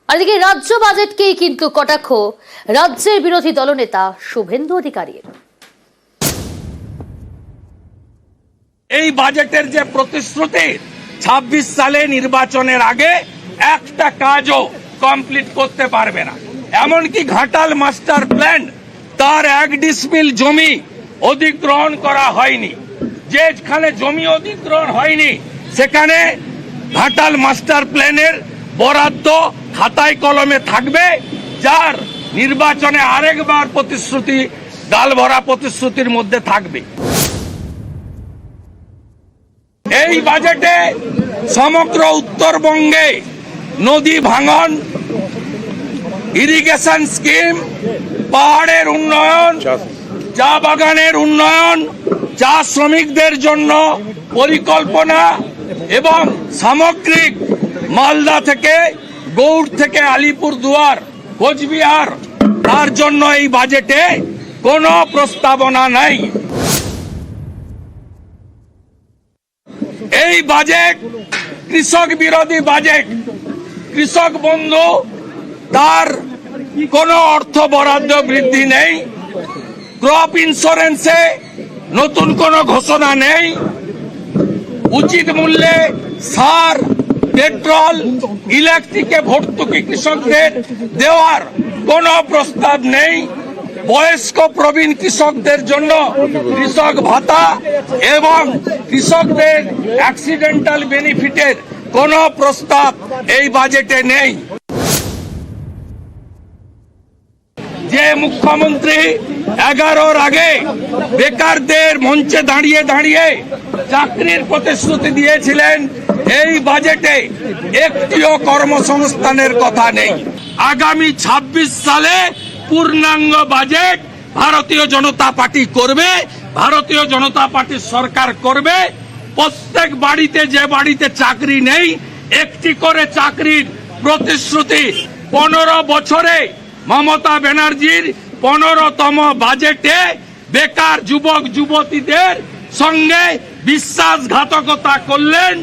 আর এদিকে রাজ্য বাজেটকেই কিন্তু কটাক্ষ রাজ্যের বিরোধী দলনেতা শুভেন্দু অধিকারীর। এই বাজেটের যে প্রতিশ্রুতি ২৬ সালে নির্বাচনের আগে একটা কাজও কমপ্লিট করতে পারবে না। এমনকি ঘাটাল মাস্টার প্ল্যান তার 1 ডিসমিল জমি অধিগ্রহণ করা হয়নি। যেখানে জমি অধিগ্রহণ হয়নি সেখানে ঘাটাল মাস্টার প্ল্যানের বরাদ্দ খাতায় কলমে থাকবে, যার নির্বাচনে আরেকবার প্রতিশ্রুতি ডাল ভরা প্রতিশ্রুতির মধ্যে থাকবে। এই বাজেটে সমগ্র উত্তরবঙ্গে নদী ভাঙন, ইরিগেশন স্কিম, পাহাড়ের উন্নয়ন, চা বাগানের উন্নয়ন, চা শ্রমিকদের জন্য পরিকল্পনা এবং সামগ্রিক মালদা থেকে গৌড় থেকে আলিপুরদুয়ার কোচবিহার তার জন্য এই বাজেটে কোনো প্রস্তাবনা নাই। এই বাজেট কৃষক বিরোধী বাজেট। কৃষক বন্ধু তার কোনো অর্থ বরাদ্দ বৃদ্ধি নেই, ক্রপ ইন্স্যুরেন্সে নতুন কোনো ঘোষণা নেই, উচিত মূল্যে সার, পেট্রোল, ইলেকট্রিকে ভর্তুকি কৃষকদের দেওয়ার কোনো প্রস্তাব নেই, বয়স্ক প্রবীণ কৃষকদের জন্য কৃষক ভাতা এবং কৃষকদের অ্যাক্সিডেন্টাল বেনিফিটের কোনো প্রস্তাব এই বাজেটে নেই। যে মুখ্যমন্ত্রী 11-র আগে বেকারদের মঞ্চে দাঁড়িয়ে দাঁড়িয়ে চাকরির প্রতিশ্রুতি দিয়েছিলেন, এই বাজেটে একটিও কর্মসংস্থানের কথা নেই। আগামী ২৬ সালে পূর্ণাঙ্গ বাজেট ভারতীয় জনতা পার্টি করবে, ভারতীয় জনতা পার্টির সরকার করবে। প্রত্যেক বাড়িতে, যে বাড়িতে চাকরি নেই, একটি করে চাকরির প্রতিশ্রুতি। 15 বছরে মমতা ব্যানার্জির 15তম বাজেটে বেকার যুবক যুবতীদের সঙ্গে বিশ্বাসঘাতকতা করলেন।